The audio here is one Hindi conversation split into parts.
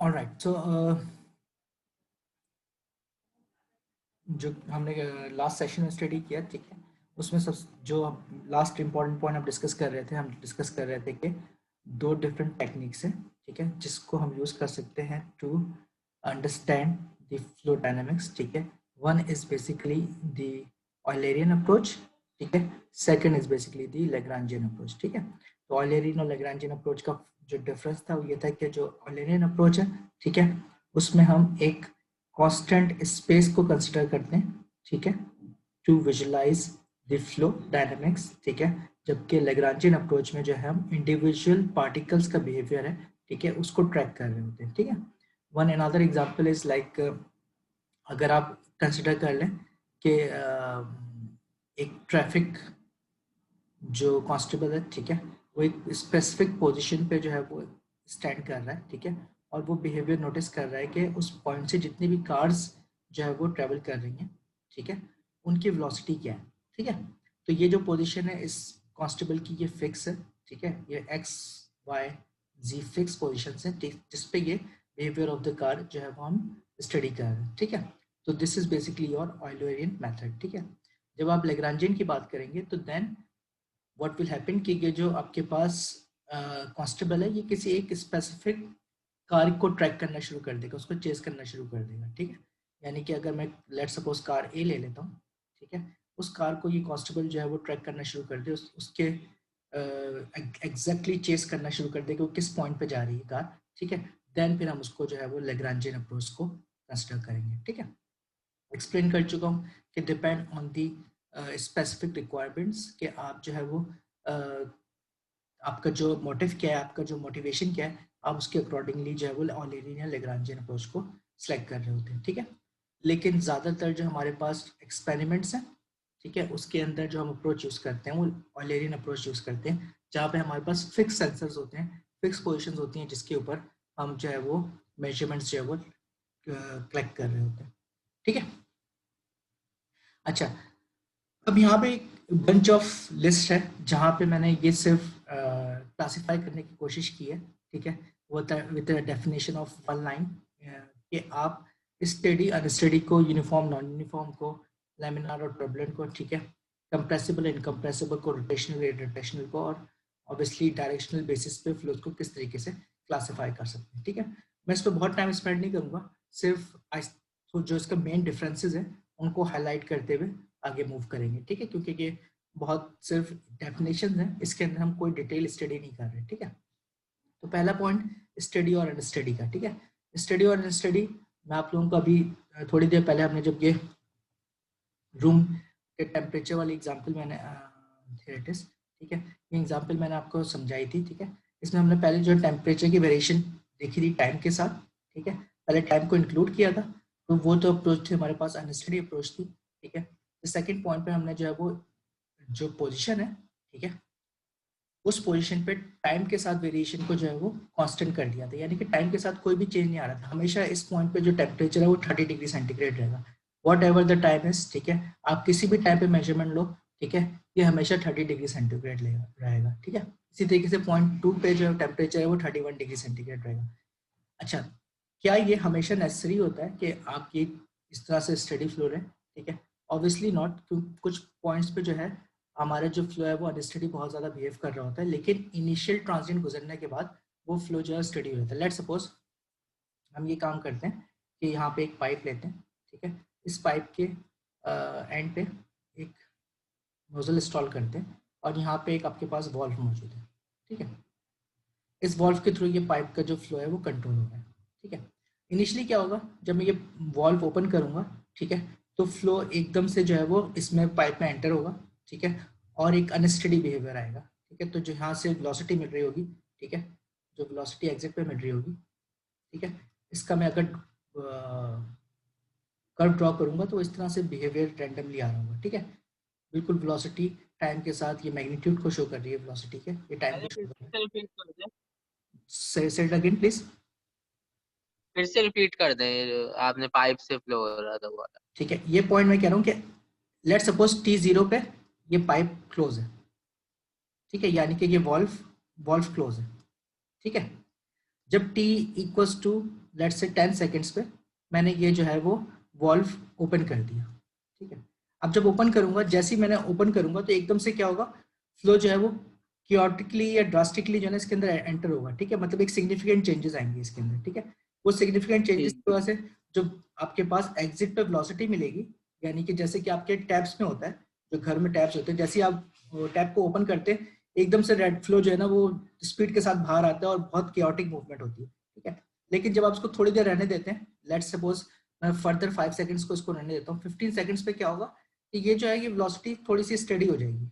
ऑलराइट, सो जो हमने लास्ट सेशन में स्टडी किया, ठीक है, उसमें सब जो लास्ट इम्पॉर्टेंट पॉइंट हम डिस्कस कर रहे थे, हम डिस्कस कर रहे थे कि दो डिफरेंट टेक्निक्स हैं, ठीक है, जिसको हम यूज़ कर सकते हैं to understand the flow dynamics, ठीक है। One is basically the Eulerian approach, ठीक है, second is basically the Lagrangian approach, ठीक है। तो ऑयलेरियन और लैग्रांजियन अप्रोच का जो डिफरेंस था वो ये था कि जो ऑयलेरियन अप्रोच है, ठीक है, उसमें हम एक कांस्टेंट स्पेस को कंसिडर करते हैं, ठीक है, to visualize the flow dynamics, ठीक है। जबकि लैग्रांजियन अप्रोच में जो है हम इंडिविजुअल पार्टिकल्स का बिहेवियर है, ठीक है, उसको ट्रैक कर रहे होते हैं, ठीक है। One another example is like, अगर आप कंसिडर कर लें कि एक ट्रैफिक जो कांस्टेबल है, ठीक है, वो एक स्पेसिफिक पोजीशन पे जो है वो स्टैंड कर रहा है, ठीक है, और वो बिहेवियर नोटिस कर रहा है कि उस पॉइंट से जितनी भी कार्स जो है वो ट्रेवल कर रही हैं, ठीक है, उनकी वेलोसिटी क्या है, ठीक है। तो ये जो पोजीशन है इस कांस्टेबल की ये फिक्स है, ठीक है, ये एक्स वाई जी फिक्स पोजिशन है, जिसपे ये बिहेवियर ऑफ द कार जो है वो हम स्टडी कर रहे हैं, ठीक है। तो this is basically your Eulerian method, ठीक है। जब आप लैग्रांजियन की बात करेंगे तो देन व्हाट विल हैपन कि ये जो आपके पास कांस्टेबल है, ये किसी एक स्पेसिफिक कार को ट्रैक करना शुरू कर देगा, उसको चेस करना शुरू कर देगा, ठीक है। यानी कि अगर मैं लेट सपोज कार ए ले लेता हूँ, ठीक है, उस कार को ये कांस्टेबल जो है वो ट्रैक करना शुरू कर दे, उसके एग्जैक्टली चेस करना शुरू कर दे कि वो किस पॉइंट पे जा रही है कार, ठीक है। देन फिर हम उसको जो है वो लैग्रांजियन अप्रोच को कंसिडर करेंगे, ठीक है। एक्सप्लेन कर चुका हूँ कि depend on the specific requirements कि आप जो है वो आपका जो मोटिव क्या है, आपका जो मोटिवेशन क्या है, आप उसके अकॉर्डिंगली जो है वो ऑयलरियन या लैग्रांजियन अप्रोच को सिलेक्ट कर रहे होते हैं, ठीक है। लेकिन ज़्यादातर जो हमारे पास एक्सपेरिमेंट्स हैं, ठीक है, उसके अंदर जो हम अप्रोच यूज़ करते हैं वो ऑयलरियन अप्रोच यूज़ करते हैं, जहाँ पे हमारे पास फिक्स सेंसर्स होते हैं, फिक्स पोजिशन होती हैं, जिसके ऊपर हम जो है वो मेजरमेंट्स जो है वो कलेक्ट कर रहे होते हैं, ठीक है। अच्छा, अब यहाँ पे एक बंच ऑफ लिस्ट है जहाँ पे मैंने ये सिर्फ क्लासिफाई करने की कोशिश की है, ठीक है, वो with definition of one line कि आप स्टेडी अनस्टेडी को, यूनिफॉर्म नॉन यूनिफॉर्म को, लैमिनार और टर्बुलेंट को, ठीक है, कंप्रेसिबल इनकम्प्रेसिबल को, रोटेशनल इररोटेशनल को, और ऑब्वियसली डायरेक्शनल बेसिस पे फ्लोज को किस तरीके से क्लासिफाई कर सकते हैं, ठीक है। मैं इस पर बहुत टाइम स्पेंड नहीं करूँगा, सिर्फ तो जो इसका मेन डिफरेंसेस है उनको हाईलाइट करते हुए आगे मूव करेंगे, ठीक है, क्योंकि ये बहुत सिर्फ डेफिनेशन है, इसके अंदर हम कोई डिटेल स्टडी नहीं कर रहे, ठीक है। तो पहला पॉइंट स्टडी और अनस्टडी का, ठीक है। स्टडी और अनस्टडी मैं आप लोगों को अभी थोड़ी देर पहले हमने जब ये रूम के टेम्परेचर वाली एग्जांपल मैंने ठीक है, ये एग्जांपल मैंने आपको समझाई थी, ठीक है। इसमें हमने पहले जो टेम्परेचर की वेरिएशन देखी थी टाइम के साथ, ठीक है, पहले टाइम को इंक्लूड किया था, तो वो तो अप्रोच थी हमारे पास, अनस्टडी अप्रोच थी, ठीक है। तो सेकंड पॉइंट पे हमने जो है वो जो पोजीशन है, ठीक है, उस पोजीशन पे टाइम के साथ वेरिएशन को जो है वो कांस्टेंट कर दिया था, यानी कि टाइम के साथ कोई भी चेंज नहीं आ रहा था, हमेशा इस पॉइंट पे जो टेम्परेचर है वो 30 डिग्री सेंटीग्रेड रहेगा, what ever the time is, ठीक है। आप किसी भी टाइम पे मेजरमेंट लो, ठीक है, ये हमेशा 30 डिग्री सेंटीग्रेड रहेगा, ठीक है। इसी तरीके से पॉइंट 2 पे जो टेम्परेचर है वो 31 डिग्री सेंटीग्रेड रहेगा। अच्छा, क्या ये हमेशा नेसेसरी होता है कि आप ये इस तरह से स्टडी फ्लो रहे, ठीक है? ऑब्वियसली नॉट, क्योंकि कुछ पॉइंट्स पे जो है हमारा जो फ्लो है वो अनस्टडी बहुत ज़्यादा बिहेव कर रहा होता है, लेकिन इनिशियल ट्रांजिएंट गुजरने के बाद वो फ्लो जो है स्टडी हो जाता है। लेट सपोज हम ये काम करते हैं कि यहाँ पे एक पाइप लेते हैं, ठीक है, इस पाइप के एंड पे एक नोजल इंस्टॉल करते हैं, और यहाँ पे एक आपके पास वॉल्व मौजूद है, ठीक है। इस वॉल्व के थ्रू ये पाइप का जो फ्लो है वो कंट्रोल हो रहा है, ठीक है। इनिशियली क्या होगा, जब मैं ये वॉल्व ओपन करूंगा, ठीक है, तो फ्लो एकदम से जो है वो इसमें पाइप में एंटर होगा, ठीक है, और एक अनस्टेडी बिहेवियर आएगा, ठीक है। तो जो यहाँ से वेलोसिटी मिल रही होगी, ठीक है, जो वेलोसिटी एग्जिट पे मिल रही होगी, ठीक है, इसका मैं अगर कर्व ड्रॉ करूंगा तो इस तरह से बिहेवियर रैंडमली आ रहा होगा, ठीक है। बिल्कुल वेलोसिटी टाइम के साथ ये मैग्नीट्यूड को शो कर रही है, वेलोसिटी के ये टाइम को शो कर रही है। से इट अगेन प्लीज। फिर से रिपीट कर दें, आपने पाइप से फ्लो हो रहा था वाला। ठीक है, ये पॉइंट मैं कह रहा हूँ कि लेट सपोज t0 पे ये पाइप क्लोज है, ठीक है, यानी कि ये वॉल्व क्लोज है, ठीक है। जब t equals to let's say 10 seconds पे मैंने ये जो है वो वॉल्व ओपन कर दिया, ठीक है। अब जब ओपन करूंगा, जैसे ही मैंने ओपन करूंगा तो एकदम से क्या होगा, फ्लो जो है वो क्योटिकली या ड्रास्टिकली जो है इसके अंदर एंटर होगा, ठीक है। मतलब एक सिग्निफिकेंट चेंजेस आएंगे इसके अंदर, ठीक है। वो सिग्निफिकेंट चेंजेस की वजह से जो आपके पास एग्जिट पे वेलोसिटी मिलेगी, यानी कि जैसे कि आपके टैब्स में होता है, जो घर में टैब्स होते हैं, जैसे ही आप टैब को ओपन करते हैं एकदम से रेड फ्लो जो है ना वो स्पीड के साथ बाहर आता है और बहुत क्योटिक मूवमेंट होती है, ठीक है। लेकिन जब आप उसको थोड़ी देर रहने देते हैं, लेट्स सपोज मैं फर्दर 5 सेकंड्स को इसको रहने देता हूँ, 15 सेकंड्स पे क्या होगा कि ये जो है ये वेलोसिटी थोड़ी सी स्टेडी हो जाएगी,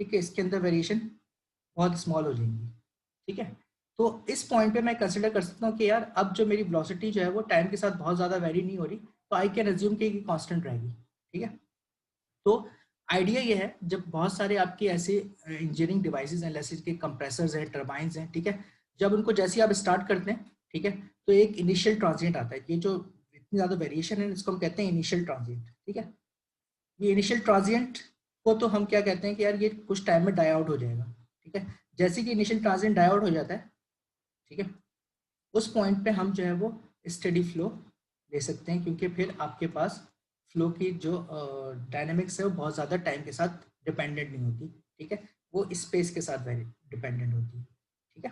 ठीक है। इसके अंदर वेरिएशन बहुत स्मॉल हो जाएंगी, ठीक है। तो इस पॉइंट पे मैं कंसिडर कर सकता हूँ कि यार अब जो मेरी वेलोसिटी जो है वो टाइम के साथ बहुत ज़्यादा वेरी नहीं हो रही, तो आई कैन अज्यूम कि कांस्टेंट रहेगी, ठीक है। तो आइडिया ये है, जब बहुत सारे आपके ऐसे इंजीनियरिंग डिवाइसेस हैं, जैसे कि कंप्रेसर्स हैं, टर्बाइंस हैं, ठीक है, जब उनको जैसे ही आप स्टार्ट करते हैं, ठीक है, तो एक इनिशियल ट्रांजिएंट आता है। ये जो इतनी ज़्यादा वेरिएशन है इसको हम कहते हैं इनिशियल ट्रांजिएंट, ठीक है। ये इनिशियल ट्रांजिएंट को तो हम क्या कहते हैं कि यार ये कुछ टाइम में डाई आउट हो जाएगा, ठीक है। जैसे कि इनिशियल ट्रांजिएंट डाई आउट हो जाता है, ठीक है, उस पॉइंट पे हम जो है वो स्टेडी फ्लो ले सकते हैं, क्योंकि फिर आपके पास फ्लो की जो डायनेमिक्स है वो बहुत ज़्यादा टाइम के साथ डिपेंडेंट नहीं होती, ठीक है, वो स्पेस के साथ वेरी डिपेंडेंट होती है, ठीक है।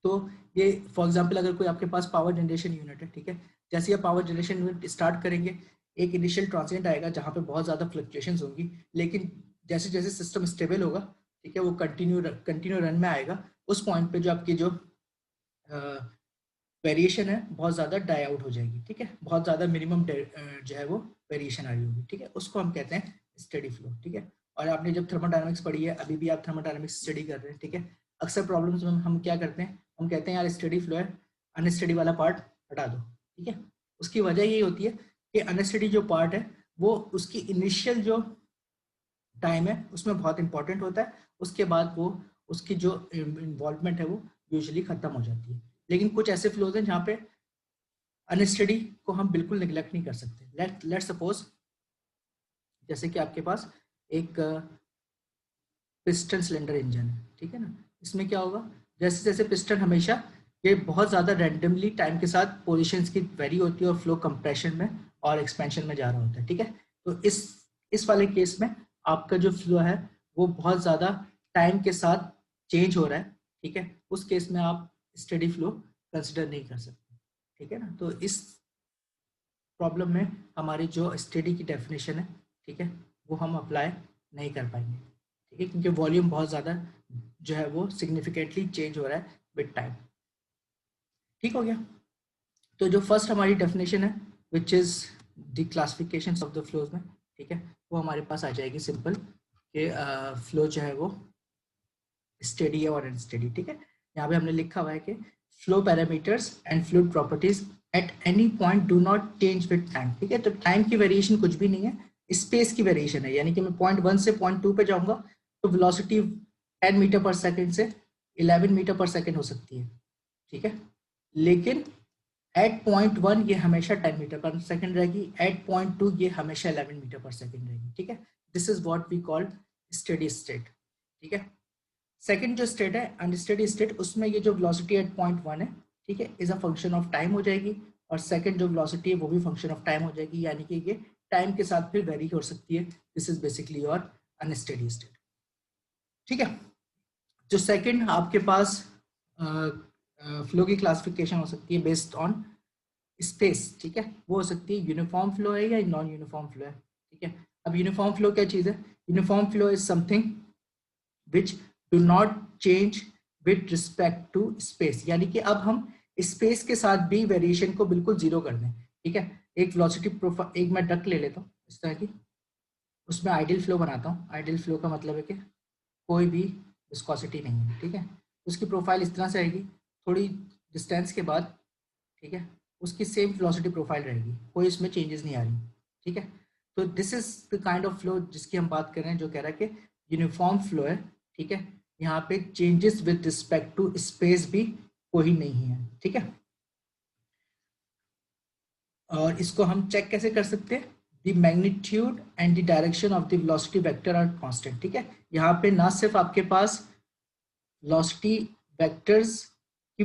तो ये फॉर एग्जांपल अगर कोई आपके पास पावर जनरेशन यूनिट है, ठीक है, जैसे आप पावर जनरेशन यूनिट स्टार्ट करेंगे एक इनिशियल ट्रांजिएंट आएगा जहाँ पे बहुत ज़्यादा फ्लक्चुएशंस होंगी, लेकिन जैसे जैसे सिस्टम स्टेबल होगा, ठीक है, वो कंटिन्यू रन में आएगा, उस पॉइंट पे जो आपकी जो वेरिएशन है बहुत ज़्यादा डाई आउट हो जाएगी, ठीक है, बहुत ज़्यादा मिनिमम जो है वो वेरिएशन आ रही होगी, ठीक है, उसको हम कहते हैं स्टेडी फ्लो, ठीक है। और आपने जब थर्मोडायनामिक्स पढ़ी है, अभी भी आप थर्मोडायनामिक्स स्टडी कर रहे हैं, ठीक है, अक्सर प्रॉब्लम्स में हम क्या करते हैं, हम कहते हैं यार स्टेडी फ्लो है, अनस्टेडी वाला पार्ट हटा दो, ठीक है। उसकी वजह यही होती है कि अनस्टेडी जो पार्ट है वो उसकी इनिशियल जो टाइम है उसमें बहुत इंपॉर्टेंट होता है, उसके बाद वो उसकी जो इन्वॉल्वमेंट है वो यूजुअली खत्म हो जाती है। लेकिन कुछ ऐसे फ्लोज हैं जहाँ पे अनस्टडी को हम बिल्कुल निगलेक्ट नहीं कर सकते। लेट सपोज जैसे कि आपके पास एक पिस्टन सिलेंडर इंजन है, ठीक है ना, इसमें क्या होगा, जैसे जैसे पिस्टन हमेशा ये बहुत ज़्यादा रैंडमली टाइम के साथ पोजीशंस की वेरी होती है और फ्लो कंप्रेशन में और एक्सपेंशन में जा रहा होता है, ठीक है। तो इस वाले केस में आपका जो फ्लो है वो बहुत ज़्यादा टाइम के साथ चेंज हो रहा है, ठीक है, उस केस में आप स्टेडी फ्लो कंसिडर नहीं कर सकते, ठीक है ना। तो इस प्रॉब्लम में हमारी जो स्टेडी की डेफिनेशन है, ठीक है, वो हम अप्लाई नहीं कर पाएंगे, ठीक है, क्योंकि वॉल्यूम बहुत ज़्यादा जो है वो सिग्निफिकेंटली चेंज हो रहा है विद टाइम, ठीक हो गया। तो जो फर्स्ट हमारी डेफिनेशन है which is the classification of the flows में, ठीक है, वो हमारे पास आ जाएगी सिंपल कि फ्लो जो है वो स्टेडी है और अनस्टेडी, ठीक है। यहाँ पे हमने लिखा हुआ है कि flow parameters and fluid properties at any point do not change with time, ठीक है। तो टाइम की वेरिएशन कुछ भी नहीं है, स्पेस की वेरिएशन है, यानी कि मैं पॉइंट 1 से पॉइंट 2 पे जाऊंगा तो वेलोसिटी 10 मीटर पर सेकेंड से 11 मीटर पर सेकेंड हो सकती है, ठीक है। लेकिन एट पॉइंट 1 ये हमेशा 10 मीटर पर सेकेंड रहेगी, एट पॉइंट 2 ये हमेशा 11 मीटर पर सेकेंड रहेगी, ठीक है। This is what we called steady state, ठीक है। सेकंड जो स्टेट है अनस्टेडी स्टेट, उसमें ये जो वेलोसिटी एट पॉइंट 1 है, ठीक है, is a function of time हो जाएगी, और सेकंड जो वेलोसिटी है वो भी फंक्शन ऑफ टाइम हो जाएगी, यानी कि ये टाइम के साथ फिर वेरी हो सकती है। This is basically your unsteady state, ठीक है। जो सेकंड आपके पास फ्लो की क्लासिफिकेशन हो सकती है बेस्ड ऑन स्पेस, ठीक है, वो हो सकती है यूनिफॉर्म फ्लो है या नॉन यूनिफॉर्म फ्लो है, ठीक है। अब यूनिफॉर्म फ्लो क्या चीज़ है, uniform flow is something which do not change with respect to space, यानी कि अब हम स्पेस के साथ भी वेरिएशन को बिल्कुल जीरो कर दें, ठीक है। एक वेलोसिटी प्रोफाइल, एक मैं डक ले लेता हूँ इस तरह की, उसमें आइडियल फ्लो बनाता हूँ। आइडियल फ्लो का मतलब है कि कोई भी विस्कोसिटी नहीं है, ठीक है, उसकी प्रोफाइल इस तरह से आएगी, थोड़ी डिस्टेंस के बाद, ठीक है, उसकी सेम वेलोसिटी प्रोफाइल रहेगी, कोई इसमें चेंजेस नहीं आ रही, ठीक है। तो this is the kind of flow जिसकी हम बात कर रहे हैं, जो कह रहा है कि यूनिफॉर्म फ्लो है, ठीक है, यहाँ पे changes with respect to space भी कोई नहीं है, ठीक है। और इसको हम चेक कैसे कर सकते हैं, the magnitude and the direction of the velocity vector are constant, ठीक है। यहाँ पे ना सिर्फ आपके पास वेलोसिटी वेक्टर्स की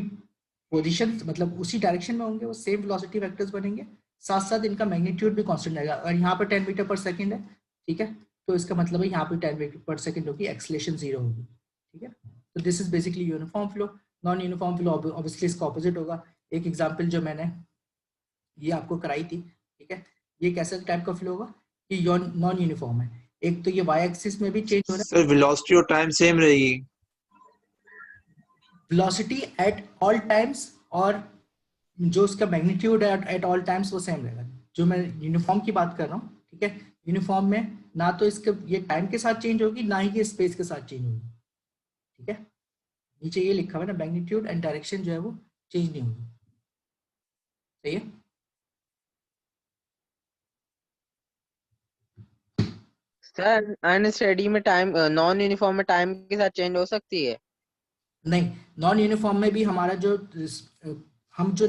पोजीशन मतलब उसी डायरेक्शन में होंगे, वो सेम वेलोसिटी वेक्टर्स बनेंगे, साथ साथ इनका मैग्नीट्यूड भी कांस्टेंट रहेगा। और यहाँ पर 10 मीटर पर सेकंड है, ठीक है, तो इसका मतलब है यहाँ पे 10 मीटर पर सेकंड होगी, एक्सेलरेशन 0 होगी, ठीक है। तो this is basically uniform flow. Non uniform flow obviously इसका ऑपोजिट होगा। एक एग्जांपल जो मैंने ये आपको कराई थी, ठीक है, ये कैसा टाइप का फ्लो होगा, ये नॉन यूनिफॉर्म है। एक तो ये वाई एक्सिस में भी चेंज हो रहा है, सर वेलोसिटी और टाइम सेम रहेगी? वेलोसिटी एट ऑल टाइम्स और जो उसका मैग्नीट्यूड है एट ऑल टाइम्स वो सेम रहेगा। जो मैं यूनिफॉर्म की बात कर रहा हूँ, ठीक है, यूनिफॉर्म में ना तो इसके ये टाइम के साथ चेंज होगी, ना ही ये स्पेस के साथ चेंज होगी, ठीक है। नीचे ये लिखा हुआ है ना, मैग्नीट्यूड एंड डायरेक्शन जो है वो चेंज नहीं होगी, सही है। सर अनस्टेडी में टाइम, नॉन यूनिफॉर्म में टाइम के साथ चेंज हो सकती है? नहीं, नॉन यूनिफॉर्म में भी हमारा जो हम जो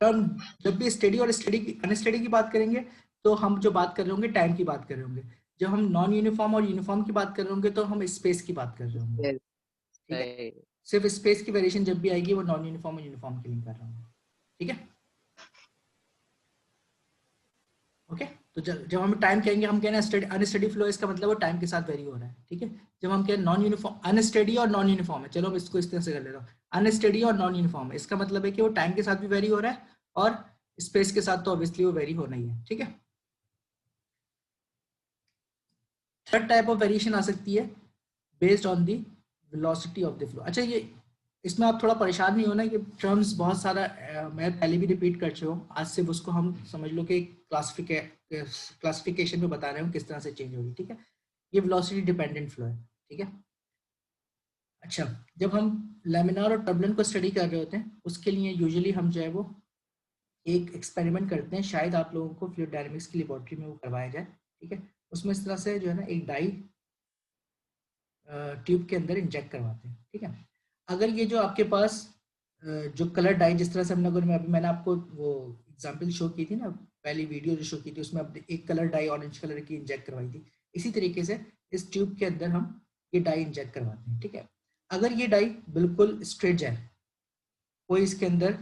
टर्म जब भी स्टडी और स्टडी की अनस्टडी की बात करेंगे तो हम जो बात कर रहे होंगे टाइम की बात कर रहे होंगे। जब हम नॉन यूनिफॉर्म और यूनिफॉर्म की बात कर रहे होंगे तो हम स्पेस की बात कर रहे होंगे, ठीक है। सही। सिर्फ स्पेस की वेरिएशन जब भी आएगी वो नॉन यूनिफॉर्म और यूनिफॉर्म के लिए कर रहा हूँ, ठीक है। ओके, तो जब हम टाइम कहेंगे, हम कह रहे हैं अनस्टडी फ्लो, इसका मतलब वो टाइम के साथ वेरी हो रहा है, ठीक है। जब हम कह नॉन यूनिफॉर्म, अनस्टडी और नॉन यूनिफॉर्म है, चलो हम इसको इस तरह से कर लेता हूँ, अनस्टडी और नॉन यूनिफॉर्म है, इसका मतलब है कि वो टाइम के साथ भी वेरी हो रहा है और स्पेस के साथ तो ऑब्वियसली वो वेरी होना ही है, ठीक है। थर्ड टाइप ऑफ वेरिएशन आ सकती है based on the velocity of the flow. अच्छा, ये इसमें आप थोड़ा परेशान नहीं होना, ये टर्म्स बहुत सारा मैं पहले भी रिपीट कर चुका हूँ, आज से उसको हम समझ लो कि क्लासिफिकेशन में बता रहे हूँ किस तरह से चेंज होगी, ठीक है। ये वेलोसिटी डिपेंडेंट फ्लो है, ठीक है। अच्छा, जब हम लैमिनार और टर्बुलेंट को स्टडी कर रहे होते हैं उसके लिए यूजुअली हम जो है वो एक एक्सपेरिमेंट करते हैं, शायद आप लोगों को फ्लूइड डायनामिक्स की लेबोरेटरी में वो करवाया जाए, ठीक है। उसमें इस तरह से जो है ना एक डाई ट्यूब के अंदर इंजेक्ट करवाते हैं, ठीक है। अगर ये जो आपके पास जो कलर डाई, जिस तरह से हम लोगों ने अभी मैंने आपको वो एग्जांपल शो की थी ना, पहली वीडियो जो शो की थी उसमें एक कलर डाई ऑरेंज कलर की इंजेक्ट करवाई थी, इसी तरीके से इस ट्यूब के अंदर हम ये डाई इंजेक्ट करवाते हैं, ठीक है। अगर ये डाई बिल्कुल स्ट्रेट जाए, कोई इसके अंदर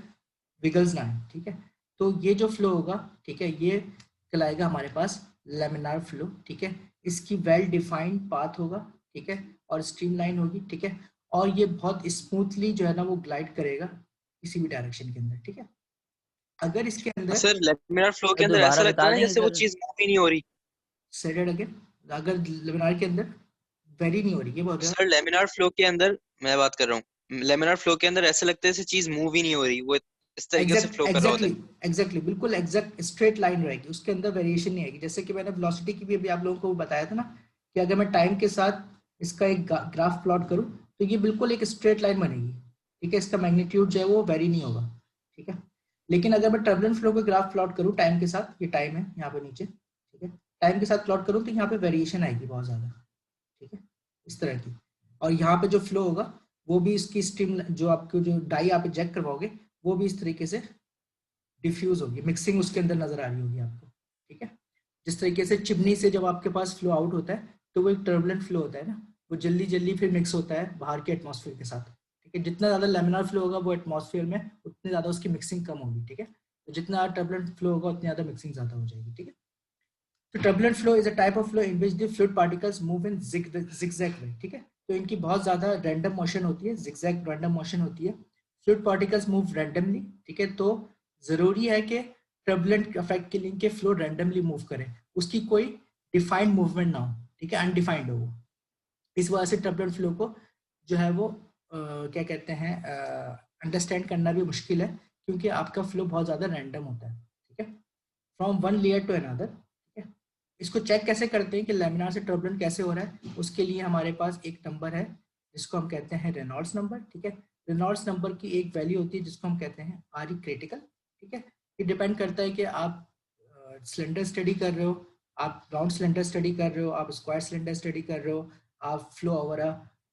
विगल्स ना है, ठीक है, तो ये जो फ्लो होगा, ठीक है, ये कहलाएगा हमारे पास लेमिनार फ्लो, ठीक है। इसकी वेल डिफाइंड पाथ होगा, ठीक है, और स्ट्रीमलाइन होगी, ठीक है, और ये बहुत स्मूथली जो है ना वो ग्लाइड करेगा किसी भी डायरेक्शन के अंदर, ठीक है। अगर इसके अंदर सर लेमिनार फ्लो के तो अंदर दोबारा ऐसा लगता बता है ना देंगे जैसे वो सर? चीज मूव ही नहीं हो रही। सेडेड अगेन, अगर लेमिनार के अंदर वेरी नहीं हो रही, ये बोल रहे हो? सर लेमिनार फ्लो के अंदर मैं बात कर रहा हूँ, लेमिनार फ्लो के अंदर ऐसा लगता है जैसे चीज मूव ही नहीं हो रही, वो इस तरीके से फ्लो कर रहा होता है। एग्जैक्टली बिल्कुल एग्जैक्ट स्ट्रेट लाइन रहेगी, उसके अंदर वेरिएशन नहीं आएगी। जैसे कि मैंने वेलोसिटी की भी अभी आप लोगों को बताया था ना, कि अगर मैं टाइम के साथ इसका एक ग्राफ प्लॉट करूं तो ये बिल्कुल एक स्ट्रेट लाइन बनेगी, ठीक है, इसका मैग्नीट्यूड जो है वो वेरी नहीं होगा, ठीक है। लेकिन अगर मैं टर्बुलेंट फ्लो का ग्राफ प्लॉट करूं टाइम के साथ, ये टाइम है यहाँ पे नीचे, ठीक है, टाइम के साथ प्लॉट करूं तो यहाँ पे वेरिएशन आएगी बहुत ज्यादा, ठीक है, इस तरह की। और यहाँ पे जो फ्लो होगा वो भी इसकी स्ट्रीम, जो आपको जो डाई आप इंजेक्ट करवाओगे वो भी इस तरीके से डिफ्यूज होगी, मिक्सिंग उसके अंदर नजर आ रही होगी आपको, ठीक है। जिस तरीके से चिमनी से जब आपके पास फ्लो आउट होता है तो वो एक टर्बुलेंट फ्लो होता है ना, वो जल्दी जल्दी फिर मिक्स होता है बाहर के एटमॉस्फेयर के साथ, ठीक है। जितना ज्यादा लेमिनार फ्लो होगा वो एटमॉस्फेयर में उतनी ज्यादा उसकी मिक्सिंग कम होगी, ठीक है। तो जितना टर्बुलेंट फ्लो होगा उतनी ज्यादा मिक्सिंग ज्यादा हो जाएगी, ठीक है। तो turbulent flow is a type of flow in which the fluid particles move in zigzag way, ठीक है। तो इनकी बहुत ज्यादा रैंडम मोशन होती है, zigzag रैंडम मोशन होती है, फ्लूइड पार्टिकल्स मूव रैंडमली, ठीक है। तो जरूरी है कि टर्बुलेंट इफेक्ट के लिए के फ्लो रैंडमली मूव करे, उसकी कोई डिफाइंड मूवमेंट ना हो, ठीक है, अनडिफाइंड हो वो। इस वजह से टर्बुलेंट फ्लो को जो है वो क्या कहते हैं, अंडरस्टैंड करना भी मुश्किल है, क्योंकि आपका फ्लो बहुत ज्यादा रैंडम होता है, ठीक है, from one layer to another. इसको चेक कैसे करते हैं कि लेमिनार से टर्बुलेंट कैसे हो रहा है, उसके लिए हमारे पास एक नंबर है जिसको हम कहते हैं रेनॉल्ड्स नंबर, ठीक है। रेनॉल्ड्स नंबर की एक वैल्यू होती है जिसको हम कहते हैं आर ई क्रिटिकल, ठीक है। ये डिपेंड करता है कि आप सिलेंडर स्टडी कर रहे हो, आप राउंड सिलेंडर स्टडी कर रहे हो, आप स्क्वायर सिलेंडर स्टडी कर रहे हो, आप फ्लो ओवर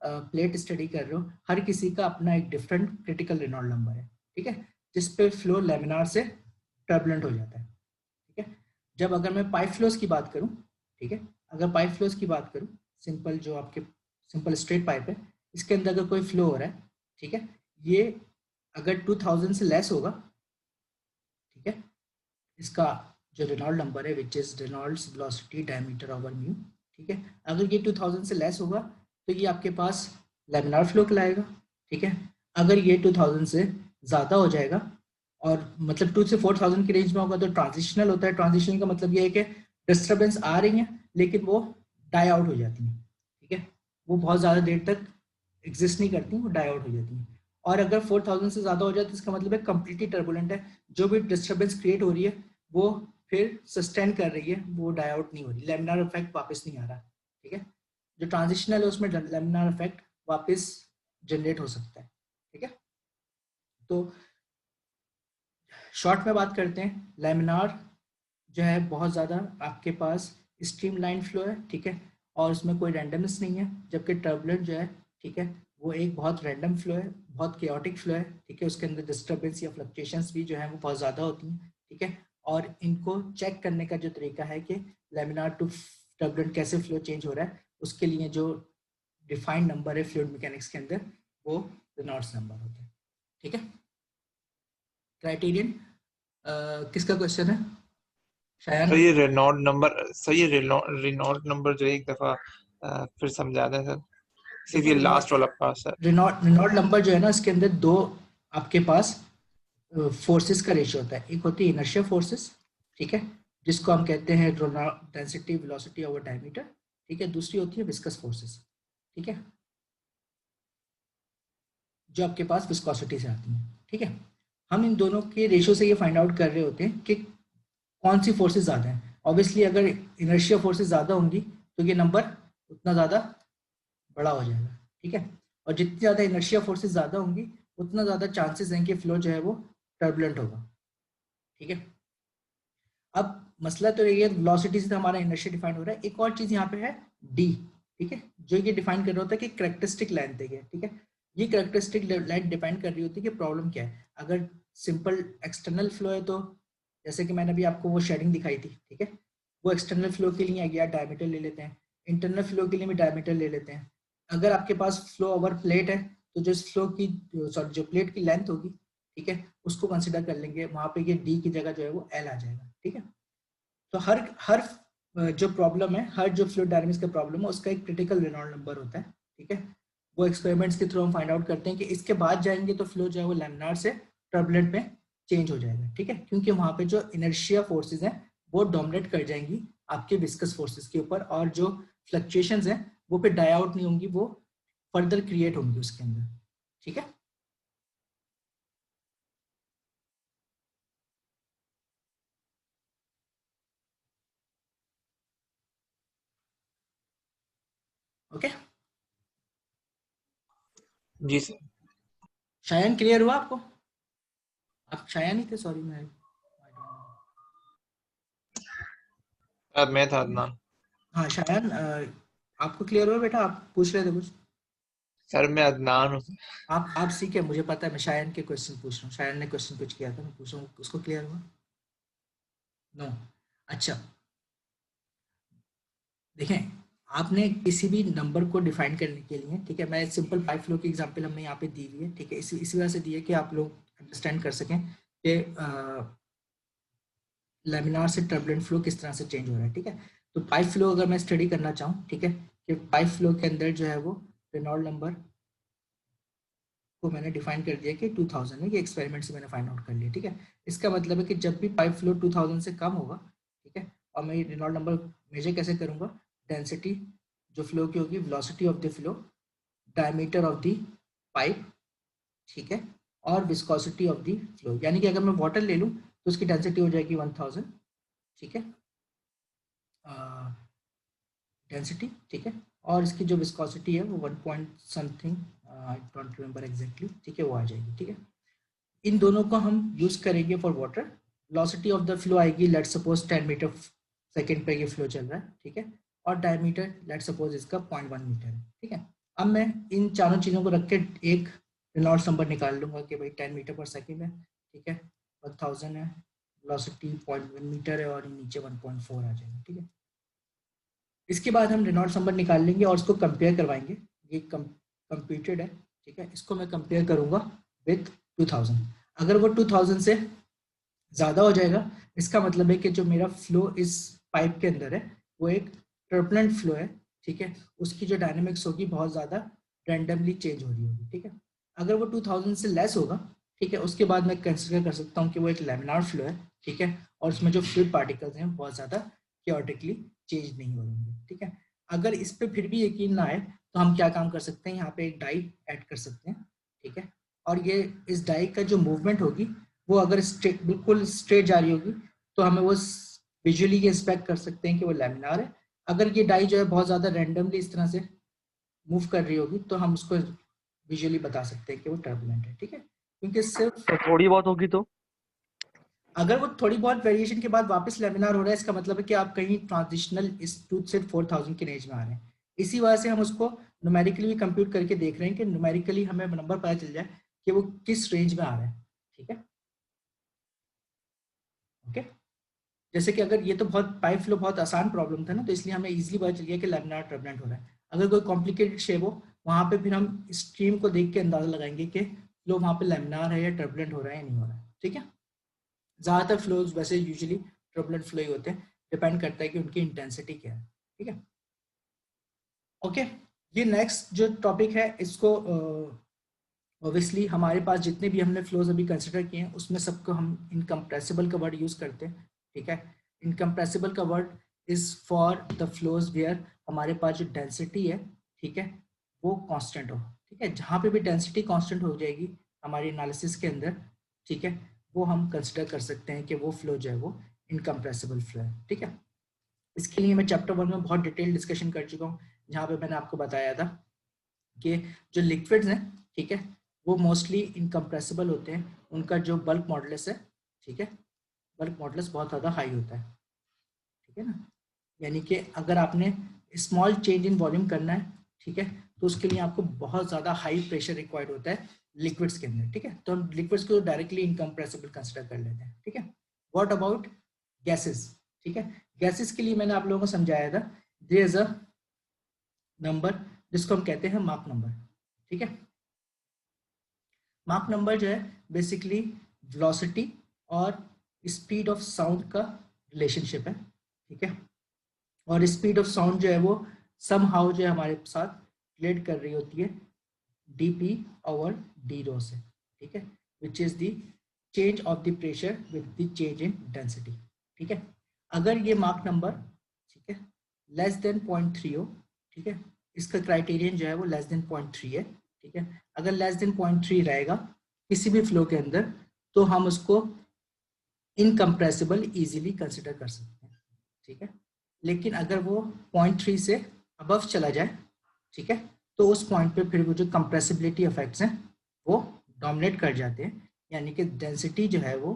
प्लेट स्टडी कर रहे हो, हर किसी का अपना एक डिफरेंट क्रिटिकल रेनॉल्ड नंबर है, ठीक है, जिसपे फ्लो लेमिनार से टर्बुलेंट हो जाता है, ठीक है। जब अगर मैं पाइप फ्लोस की बात करूं, ठीक है, अगर पाइप फ्लोस की बात करूं, सिंपल जो आपके सिंपल स्ट्रेट पाइप है, इसके अंदर अगर कोई फ्लो हो रहा है, ठीक है, ये अगर 2000 से लेस होगा, ठीक है, इसका जो रेनॉल्ड नंबर है which is Reynolds velocity diameter over mu, ठीक है, अगर ये 2000 से लेस होगा तो ये आपके पास लैमिनार फ्लो कहलाएगा, ठीक है। अगर ये 2000 से ज़्यादा हो जाएगा और मतलब 2 से 4000 की रेंज में होगा तो ट्रांजिशनल होता है। ट्रांजिशनल का मतलब ये है कि डिस्टर्बेंस आ रही है लेकिन वो डाई आउट हो जाती है, ठीक है, वो बहुत ज़्यादा देर तक एग्जिस्ट नहीं करती, वो डाई आउट हो जाती है। और अगर 4000 से ज़्यादा हो जाए तो इसका मतलब है कम्प्लीटली टर्बुलेंट है, जो भी डिस्टर्बेंस क्रिएट हो रही है वो फिर सस्टेन कर रही है, वो डाई आउट नहीं हो रही, लैमिनार इफेक्ट वापस नहीं आ रहा, ठीक है। जो ट्रांजिशनल है उसमें लैमिनार इफेक्ट वापस जनरेट हो सकता है, ठीक है। तो शॉर्ट में बात करते हैं, लैमिनार जो है बहुत ज़्यादा आपके पास स्ट्रीमलाइन फ्लो है, ठीक है, और उसमें कोई रैंडमनेस नहीं है, जबकि टर्बुलेंट जो है, ठीक है, वो एक बहुत रैंडम फ्लो है, बहुत केओटिक फ्लो है, ठीक है, उसके अंदर डिस्टर्बेंस या फ्लक्चुएशंस भी जो है वो बहुत ज़्यादा होती हैं, ठीक है। और इनको चेक करने का जो तरीका है कि लैमिनार टू टर्बुलेंट कैसे फ्लो चेंज हो रहा है, उसके लिए जो डिफाइंड नंबर है फ्लूइड मैकेनिक्स के अंदर वो रेनॉल्ड्स नंबर होता है, ठीक है। क्राइटेरियन किसका क्वेश्चन है शायद? सर ये रेनॉल्ड नंबर जो एक दफा फिर समझा दें सर, सिर्फ ये लास्ट वाला पास सर। रेनॉल्ड नंबर जो है ना, इसके अंदर दो आपके पास फोर्सेस का रेशियो होता है, एक होती है इनर्शिया फोर्सेस, ठीक है, जिसको हम कहते हैं डेंसिटी वेलोसिटी ओवर डायमीटर, ठीक है, दूसरी होती है विस्कस फोर्सेस, ठीक है, जो आपके पास विस्कोसिटी से आती है, ठीक है। हम इन दोनों के रेशियो से ये फाइंड आउट कर रहे होते हैं कि कौन सी फोर्सेस ज़्यादा हैं। ऑब्वियसली अगर इनर्शिया फोर्सेस ज़्यादा होंगी तो ये नंबर उतना ज़्यादा बड़ा हो जाएगा, ठीक है, और जितनी ज़्यादा इनर्शिया फोर्सेस ज़्यादा होंगी उतना ज़्यादा चांसेस हैं कि फ्लो जो है वो टर्बुलेंट होगा, ठीक है। अब मसला तो ये वेलोसिटी से तो हमारा इनर्शिया डिफाइन हो रहा है, एक और चीज़ यहाँ पे है डी, ठीक है, जो ये डिफाइन कर रहा होता है कि करेक्टरिस्टिक लेंथ है, ठीक है, ये करेक्टरिस्टिक लेंथ डिफाइन कर रही होती है कि प्रॉब्लम क्या है। अगर सिंपल एक्सटर्नल फ्लो है तो जैसे कि मैंने अभी आपको वो शेडिंग दिखाई थी, ठीक है, वो एक्सटर्नल फ्लो के लिए अगर डायमीटर ले लेते हैं, इंटरनल फ्लो के लिए भी डायमीटर ले लेते हैं। अगर आपके पास फ्लो ओवर प्लेट है तो जो फ्लो की जो प्लेट की लेंथ होगी, ठीक है, उसको कंसिडर कर लेंगे, वहां पे ये डी की जगह जो है वो एल आ जाएगा, ठीक है। तो हर जो प्रॉब्लम है, हर जो फ्लूइड डायनामिक्स का प्रॉब्लम है उसका एक क्रिटिकल रेनॉल्ड नंबर होता है, ठीक है, वो एक्सपेरिमेंट्स के थ्रू हम फाइंड आउट करते हैं कि इसके बाद जाएंगे तो फ्लो जो है वो लैमिनार से टर्बुलेंट में चेंज हो जाएगा, ठीक है, क्योंकि वहां पे जो इनर्शिया फोर्सेज हैं वो डोमिनेट कर जाएंगी आपके विस्कस फोर्सेज के ऊपर, और जो फ्लक्चुएशंस हैं वो फिर डाई आउट नहीं होंगी, वो फर्दर क्रिएट होंगी उसके अंदर, ठीक है। ओके, जी सर। शायन क्लियर हुआ आपको? आप शायन ही थे, सॉरी मैं मैं था अदनान। हाँ शायन, आपको क्लियर हुआ बेटा? आप पूछ रहे थे कुछ? सर मैं अदनान हूँ। आप सीखे, मुझे पता है, मैं शायन के क्वेश्चन पूछ रहा हूँ, शायन ने क्वेश्चन पूछ किया था, मैं पूछ रहा हूँ उसको क्लियर हुआ? नो, अच्छा, देखें, आपने किसी भी नंबर को डिफाइन करने के लिए, ठीक है, मैं सिंपल पाइप फ्लो की एग्जांपल हमने यहाँ पे दी हुई है, ठीक है, इसी वजह से दी है कि आप लोग अंडरस्टैंड कर सकें कि लैमिनार से टर्बुलेंट फ्लो किस तरह से चेंज हो रहा है, ठीक है। तो पाइप फ्लो अगर मैं स्टडी करना चाहूँ, ठीक है, कि पाइप फ्लो के अंदर जो है वो रेनॉल्ड नंबर को मैंने डिफाइन कर दिया कि 2000 है, ये एक्सपेरिमेंट से मैंने फाइंड आउट कर लिया, ठीक है। इसका मतलब है कि जब भी पाइप फ्लो 2000 से कम होगा, ठीक है, और मैं रेनॉल्ड नंबर मेजर कैसे करूंगा, डेंसिटी जो फ्लो की होगी, velocity of the flow, diameter of the pipe, ठीक है, और विस्कोसिटी ऑफ द फ्लो, यानी कि अगर मैं वाटर ले लूँ तो उसकी डेंसिटी हो जाएगी 1000, ठीक है, डेंसिटी, ठीक है, और इसकी जो विस्कोसिटी है वो 1 point something, I don't remember exactly, ठीक है, वो आ जाएगी, ठीक है। इन दोनों को हम यूज करेंगे for water. Velocity of the flow आएगी, लेट सपोज 10 मीटर सेकेंड पे ये फ्लो चल रहा है, ठीक है, और डायमीटर लेट सपोज इसका 0.1 मीटर है, ठीक है। अब मैं इन चारों चीज़ों को रख के एक रेनॉल्ड्स नंबर निकाल लूंगा कि भाई 10 मीटर पर सेकेंड है, ठीक है, 1000 है, वेलोसिटी 0.1 मीटर है, और नीचे 1.4 आ जाएगा, ठीक है। इसके बाद हम रेनॉल्ड्स नंबर निकाल लेंगे और इसको कंपेयर करवाएंगे, ये कंप्यूटेड है, ठीक है, इसको मैं कंपेयर करूंगा विथ 2000। अगर वो 2000 से ज़्यादा हो जाएगा, इसका मतलब है कि जो मेरा फ्लो इस पाइप के अंदर है वो एक टर्बुलेंट फ्लो है, ठीक है, उसकी जो डायनेमिक्स होगी बहुत ज़्यादा रैंडमली चेंज हो रही होगी, ठीक है। अगर वो 2000 से लेस होगा, ठीक है, उसके बाद मैं कंसिडर कर सकता हूँ कि वो एक लैमिनार फ्लो है, ठीक है, और उसमें जो फ्लूइड पार्टिकल्स हैं बहुत ज़्यादा क्योटिकली चेंज नहीं हो रहे, ठीक है। अगर इस पर फिर भी यकीन ना आए तो हम क्या काम कर सकते हैं, यहाँ पे एक डाई ऐड कर सकते हैं, ठीक है, और ये इस डाई का जो मूवमेंट होगी वो अगर स्ट्रेट, बिल्कुल स्ट्रेट जा रही होगी तो हमें वो विजुअली ये इंस्पेक्ट कर सकते हैं कि वो लैमिनार है। अगर ये डाई जो है बहुत ज़्यादा रैंडमली इस तरह से मूव कर रही होगी तो हम उसको विजुअली बता सकते हैं कि वो टर्बुलेंट है, ठीक है, क्योंकि सिर्फ तो थोड़ी बहुत होगी तो अगर वो थोड़ी बहुत वेरिएशन के बाद वापस लेमिनार हो रहा है, इसका मतलब है कि आप कहीं ट्रांजिशनल इस 2 से 4000 की रेंज में आ रहे हैं। इसी वजह से हम उसको न्यूमेरिकली भी कंप्यूट करके देख रहे हैं कि न्यूमेरिकली हमें नंबर पता चल जाए कि वो किस रेंज में आ रहा है, ठीक है, ओके। जैसे कि अगर ये तो बहुत पाइप फ्लो बहुत आसान प्रॉब्लम था ना, तो इसलिए हमें इजीली पता चल गया कि लेमिनार टर्बुलेंट हो रहा है। अगर कोई कॉम्प्लिकेटेड शेप हो, वहाँ पे फिर हम स्ट्रीम को देख के अंदाजा लगाएंगे कि फ्लो वहाँ पे लेमिनार है या टर्बुलेंट हो रहा है या नहीं हो रहा है, ठीक है। ज़्यादातर फ्लोज वैसे यूजुअली टर्बुलेंट फ्लो ही होते हैं, डिपेंड करता है कि उनकी इंटेंसिटी क्या है, ठीक है, ओके। ये नेक्स्ट जो टॉपिक है इसको ऑब्वियसली हमारे पास जितने भी हमने फ्लोज अभी कंसिडर किए हैं उसमें सबको हम इनकम्प्रेसिबल का वर्ड यूज़ करते हैं, ठीक है। इनकम्प्रेसिबल का word is for the flows where हमारे पास जो डेंसिटी है, ठीक है, वो कांस्टेंट हो, ठीक है। जहाँ पे भी डेंसिटी कांस्टेंट हो जाएगी हमारी एनालिसिस के अंदर, ठीक है, वो हम कंसिडर कर सकते हैं कि वो फ्लो जो है वो इनकम्प्रेसिबल फ्लो है, ठीक है। इसके लिए मैं चैप्टर 1 में बहुत डिटेल डिस्कशन कर चुका हूँ, जहाँ पे मैंने आपको बताया था कि जो लिक्विड्स हैं, ठीक है, वो मोस्टली इनकम्प्रेसिबल होते हैं, उनका जो बल्क मॉडुलस है, ठीक है, बल्क मॉडुलस बहुत ज़्यादा हाई होता है, ठीक है ना। यानी कि अगर आपने स्मॉल चेंज इन वॉल्यूम करना है, ठीक है, तो उसके लिए आपको बहुत ज़्यादा हाई प्रेशर रिक्वायर्ड होता है लिक्विड्स के अंदर, ठीक है। तो हम लिक्विड्स को डायरेक्टली इनकम्प्रेसिबल कंसिडर कर लेते हैं, ठीक है। व्हाट अबाउट गैसेस, ठीक है। गैसेस के लिए मैंने आप लोगों को समझाया था, देयर इज अ नंबर जिसको हम कहते हैं मार्क नंबर, ठीक है। मार्क नंबर जो है बेसिकली वेलोसिटी और स्पीड ऑफ साउंड का रिलेशनशिप है, ठीक है। और स्पीड ऑफ साउंड जो है वो समहाउ जो है हमारे साथ रिलेट कर रही होती है dp ओवर d rho से, ठीक है, which is the change of the pressure with the change in density, ठीक है। अगर ये मार्क नंबर, ठीक है, लेस देन 0.3 हो, ठीक है, इसका क्राइटेरियन जो है वो लेस देन 0.3 है, ठीक है। अगर लेस देन 0.3 रहेगा किसी भी फ्लो के अंदर तो हम उसको इनकम्प्रेसिबल इजीली कंसिडर कर सकते हैं, ठीक है। लेकिन अगर वो 0.3 से अबव चला जाए, ठीक है, तो उस पॉइंट पे फिर वो जो कंप्रेसिबिलिटी इफेक्ट्स हैं वो डोमिनेट कर जाते हैं, यानी कि डेंसिटी जो है वो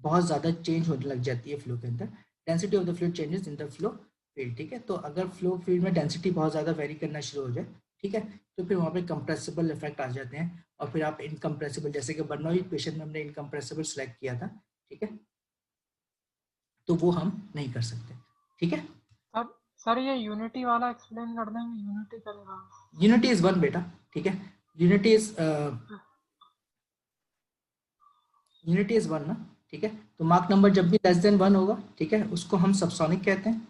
बहुत ज़्यादा चेंज होने लग जाती है फ्लो के अंदर, density of the fluid changes in the flow field, ठीक है। तो अगर फ्लो फील्ड में डेंसिटी बहुत ज़्यादा वेरी करना शुरू हो जाए, ठीक है, तो फिर वहाँ पे कंप्रेसिबल इफेक्ट आ जाते हैं और फिर आप इनकम्प्रेसिबल, जैसे कि बर्नौली इक्वेशन में हमने इनकम्प्रेसिबल सेलेक्ट किया था, ठीक है, तो वो हम नहीं कर सकते, ठीक है। सर ये यूनिटी वाला एक्सप्लेन कर देंगे, यूनिटी करेगा। यूनिटी इज वन बेटा, ठीक है, यूनिटी इज वन ना, ठीक है। तो मार्क नंबर जब भी लेस देन 1 होगा, ठीक है, उसको हम सबसोनिक कहते हैं,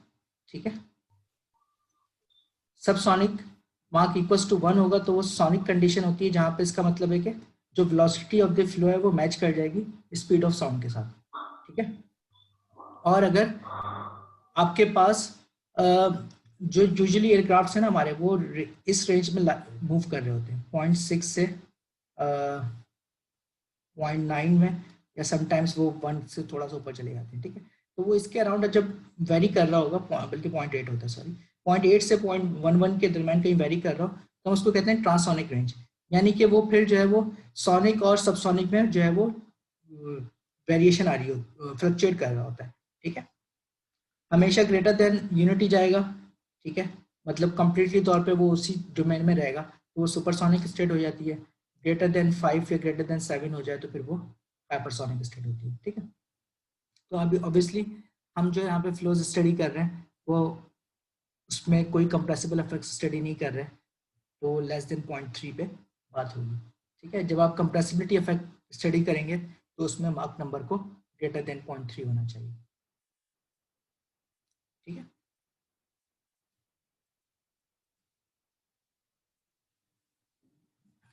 ठीक है। सबसोनिक मार्क इक्वल्स टू 1 होगा तो वो सोनिक कंडीशन होती है, जहां पे इसका मतलब है कि जो वेलोसिटी ऑफ द फ्लो है वो मैच कर जाएगी स्पीड ऑफ साउंड के साथ, ठीक है। और अगर आपके पास जो यूजुअली एयरक्राफ्ट है ना हमारे, वो इस रेंज में मूव कर रहे होते हैं 0.6 से 0.9 में, या समटाइम्स वो 1 से थोड़ा सा ऊपर चले जाते हैं, ठीक है। तो वो इसके अराउंड जब वेरी कर रहा होगा, बल्कि 0.8 होता है, सॉरी 0.8 से 0.11 के दरमियान कहीं वेरी कर रहा हो तो उसको कहते हैं ट्रांससोनिक रेंज, यानी कि वो फिर जो है वो सोनिक और सबसोनिक में जो है वो वेरिएशन आ रही हो, फ्लक्चुएट कर रहा होता है, ठीक है। हमेशा ग्रेटर देन यूनिटी जाएगा, ठीक है, मतलब कंप्लीटली तौर पे वो उसी डोमेन में रहेगा तो वो सुपरसोनिक स्टेट हो जाती है। ग्रेटर देन 5 या ग्रेटर देन 7 हो जाए तो फिर वो हाइपरसोनिक स्टेट होती है, ठीक है। तो अभी ऑब्वियसली हम जो यहाँ पे फ्लोज स्टडी कर रहे हैं वो उसमें कोई कंप्रेसिबल इफेक्ट स्टडी नहीं कर रहे, तो लेस देन 0.3 पे बात होगी, ठीक है। जब आप कंप्रेसिबिलिटी इफेक्ट स्टडी करेंगे तो उसमें मार्क नंबर को ग्रेटर देन 0.3 होना चाहिए, ठीक है।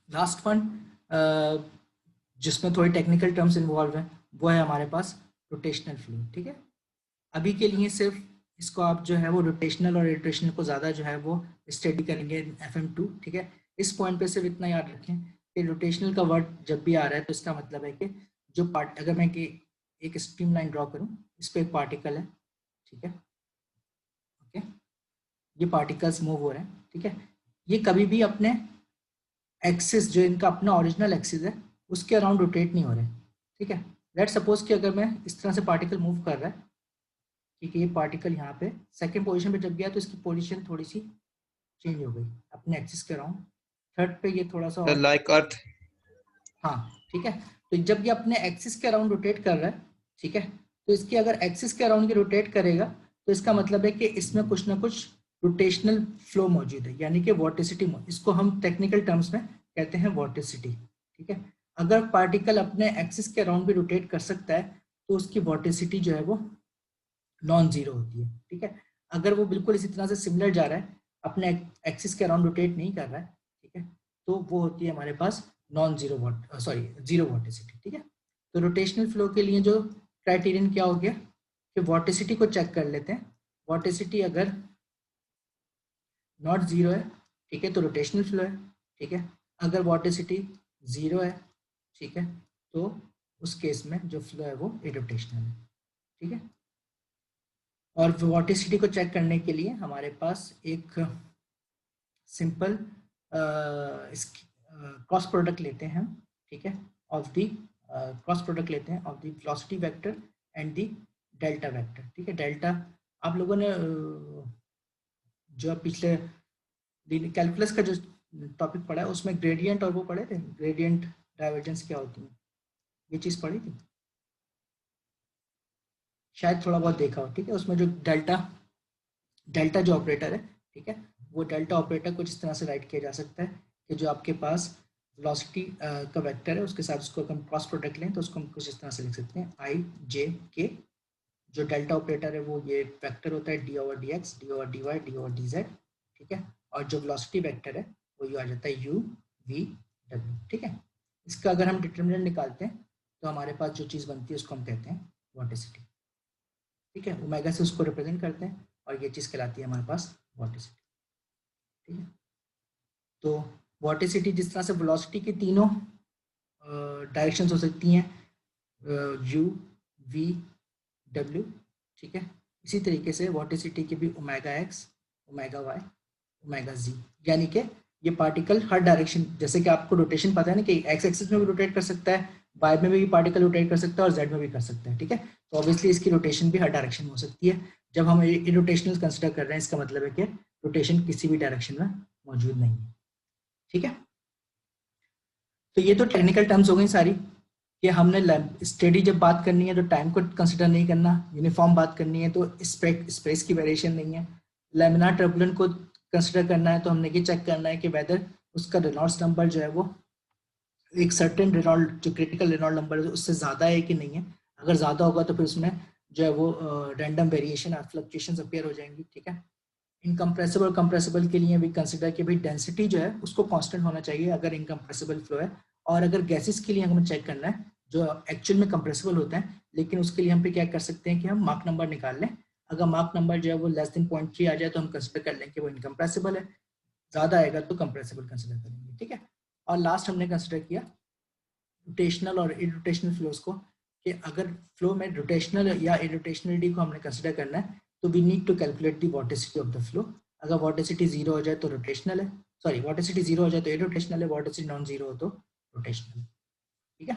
लास्ट वन जिसमें थोड़ी टेक्निकल टर्म्स इन्वॉल्व है वो है हमारे पास रोटेशनल फ्लो, ठीक है। अभी के लिए सिर्फ इसको आप जो है वो रोटेशनल और इरोटेशनल को ज़्यादा जो है वो स्टडी करेंगे FM2, ठीक है। इस पॉइंट पे सिर्फ इतना याद रखें कि रोटेशनल का वर्ड जब भी आ रहा है तो इसका मतलब है कि जो पार्ट, अगर मैं कि एक स्ट्रीम लाइन ड्रॉ करूँ, इस पर एक पार्टिकल है, ठीक है, ओके, ये पार्टिकल्स मूव हो रहे हैं, ठीक है। ये कभी भी अपने एक्सिस, जो इनका अपना ओरिजिनल एक्सिस है, उसके अराउंड रोटेट नहीं हो रहे, ठीक है। लेट सपोज कि अगर मैं इस तरह से पार्टिकल मूव कर रहा है, ठीक है, ये पार्टिकल यहाँ पे सेकंड पोजीशन पे जब गया तो इसकी पोजीशन थोड़ी सी चेंज हो गई अपने एक्सिस के अराउंड, थर्ड पे ये थोड़ा सा लाइक अर्थ, हाँ, ठीक है। तो जब ये अपने एक्सिस के अराउंड रोटेट कर रहा है, ठीक है, तो इसकी अगर एक्सिस के अराउंड की रोटेट करेगा तो इसका मतलब है कि इसमें कुछ ना कुछ रोटेशनल फ्लो मौजूद है, यानी कि वॉर्टिसिटी, इसको हम टेक्निकल टर्म्स में कहते हैं वॉर्टिसिटी, ठीक है। अगर पार्टिकल अपने एक्सिस के अराउंड भी रोटेट कर सकता है तो उसकी वॉर्टिसिटी जो है वो नॉन जीरो होती है, ठीक है। अगर वो बिल्कुल इसी तरह से सिमिलर जा रहा है, अपने एक्सिस के अराउंड रोटेट नहीं कर रहा है, ठीक है, तो वो होती है हमारे पास नॉन जीरो जीरो वॉर्टिसिटी, ठीक है। तो रोटेशनल फ्लो के लिए जो क्राइटेरियन क्या हो गया कि वॉर्टिसिटी को चेक कर लेते हैं। वॉर्टिसिटी अगर नॉट जीरो है, ठीक है, तो रोटेशनल फ्लो है, ठीक है। अगर वॉर्टिसिटी जीरो है, ठीक है, तो उस केस में जो फ्लो है वो इरोटेशनल है, ठीक है। और वॉर्टिसिटी को चेक करने के लिए हमारे पास एक सिंपल क्रॉस प्रोडक्ट लेते हैं, ठीक है, ऑफ द क्रॉस प्रोडक्ट लेते हैं of the velocity vector and the delta vector, ठीक है। डेल्टा आप लोगों ने जो पिछले कैलकुलस का जो टॉपिक पढ़ा है उसमें ग्रेडियंट और वो पढ़े थे, ग्रेडियंट डाइवर्जेंस क्या होती है, ये चीज़ पढ़ी थी शायद, थोड़ा बहुत देखा हो, ठीक है। उसमें जो डेल्टा जो ऑपरेटर है, ठीक है, वो डेल्टा ऑपरेटर कुछ इस तरह से राइट किया जा सकता है कि जो आपके पास वेलोसिटी का वेक्टर है उसके साथ उसको हम क्रॉस प्रोडक्ट लें तो उसको हम कुछ इस तरह से लिख सकते हैं आई जे के। जो डेल्टा ऑपरेटर है वो ये वेक्टर होता है d/dx, d/dy, d/dz, ठीक है। और जो वेलोसिटी वेक्टर है वो ये आ जाता है u v w, ठीक है। इसका अगर हम डिटरमिनेंट निकालते हैं तो हमारे पास जो चीज़ बनती है उसको हम कहते हैं वॉर्टिसिटी, ठीक है। ओमेगा से उसको रिप्रेजेंट करते हैं और ये चीज़ कहलाती है हमारे पास वॉर्टिसिटी, ठीक है। तो वॉर्टिसिटी जिस तरह से वेलोसिटी की तीनों डायरेक्शंस हो सकती हैं, u v w, ठीक है, इसी तरीके से वॉर्टिसिटी की भी omega x, omega y, omega z, यानी कि ये पार्टिकल हर डायरेक्शन, जैसे कि आपको रोटेशन पता है ना कि एक्स एक्सिस में भी रोटेट कर सकता है, वाई में भी पार्टिकल रोटेट कर सकता है और जेड में भी कर सकता है, ठीक है। तो ऑब्वियसली इसकी रोटेशन भी हर डायरेक्शन में हो सकती है। जब हम इरोटेशनल कंसिडर कर रहे हैं इसका मतलब है कि रोटेशन किसी भी डायरेक्शन में मौजूद नहीं है, ठीक है। तो ये तो टेक्निकल टर्म्स हो गई सारी कि हमने स्टडी जब बात करनी है तो टाइम को कंसिडर नहीं करना, यूनिफॉर्म बात करनी है तो स्पेस की वेरिएशन नहीं है, लैमिनार टर्बुलेंट को कंसिडर करना है तो हमने ये चेक करना है कि वेदर उसका रेनॉल्ड्स नंबर जो है वो एक सर्टेन रेनॉल्ड, जो क्रिटिकल रेनॉल्ड नंबर है उससे ज़्यादा है कि नहीं है। अगर ज़्यादा होगा तो फिर उसमें जो है वो रैंडम वेरिएशन और फ्लक्चुएशंस अपीयर हो जाएंगी, ठीक है। इनकम्प्रेसिबल और कंप्रेसिबल के लिए भी कंसिडर कि भाई डेंसिटी जो है उसको कांस्टेंट होना चाहिए अगर इनकम्प्रेसिबल फ्लो है, और अगर गैसेस के लिए हमें चेक करना है जो एक्चुअल में कंप्रेसिबल होता है, लेकिन उसके लिए हम पे क्या कर सकते हैं कि हम मार्क नंबर निकाल लें। अगर मार्क नंबर जो है वो लेस देन 0.3 आ जाए तो हम कंसिडर कर लें कि वो इनकम्प्रेसिबल है, ज़्यादा आएगा तो कंप्रेसिबल कंसिडर करेंगे, ठीक है। और लास्ट हमने कंसिडर किया रोटेशनल और इरोटेशनल फ्लोज को, कि अगर फ्लो में रोटेशनल या इरोटेशनलिटी को हमने कंसिडर करना है तो we need to calculate the vorticity of the flow. अगर वॉर्टिसिटी जीरो हो जाए तो रोटेशनल है, सॉरी वॉर्टिसिटी जीरो हो जाए तो इरोटेशनल है, वॉर्टिसिटी नॉन जीरो हो तो रोटेशनल, ठीक है।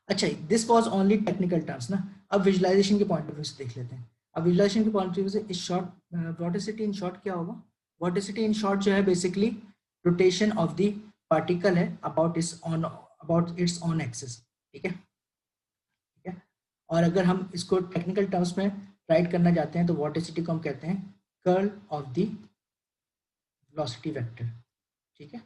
अच्छा, this was only technical terms ना। अब विजुअलाइजेशन के पॉइंट ऑफ व्यू से देख लेते हैं। अब विजुअलाइजेशन के पॉइंट ऑफ व्यू से इस शॉर्ट वॉर्टिसिटी इन शॉर्ट क्या होगा, वॉर्टिसिटी इन शॉर्ट जो है basically rotation of the particle है अबाउट इट्स ऑन एक्सिस, ठीक है, ठीक है। और अगर हम इसको टेक्निकल टर्म्स में राइट करना चाहते हैं तो वॉर्टिसिटी को हम कहते हैं curl of the velocity vector, ठीक है।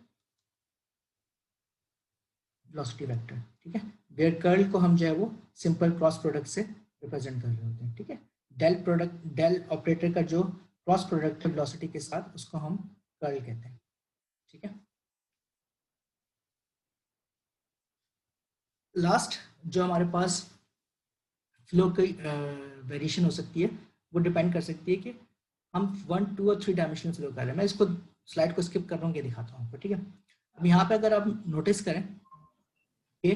वेलोसिटी वेक्टर, ठीक है, वेयर कर्ल को हम जो है वो सिंपल क्रॉस प्रोडक्ट से रिप्रेजेंट कर रहे होते हैं, ठीक है। डेल ऑपरेटर का जो क्रॉस प्रोडक्ट है वेलोसिटी के साथ उसको हम कर्ल कहते हैं, ठीक है। लास्ट जो हमारे पास फ्लो की वेरिएशन हो सकती है वो डिपेंड कर सकती है कि हम 1, 2 और 3 डायमेंशनल फ्लो कर रहे हैं। मैं इसको स्लाइड को स्किप कर रहा हूँ, ये दिखाता हूँ आपको, ठीक है। अब यहाँ पे अगर आप नोटिस करें कि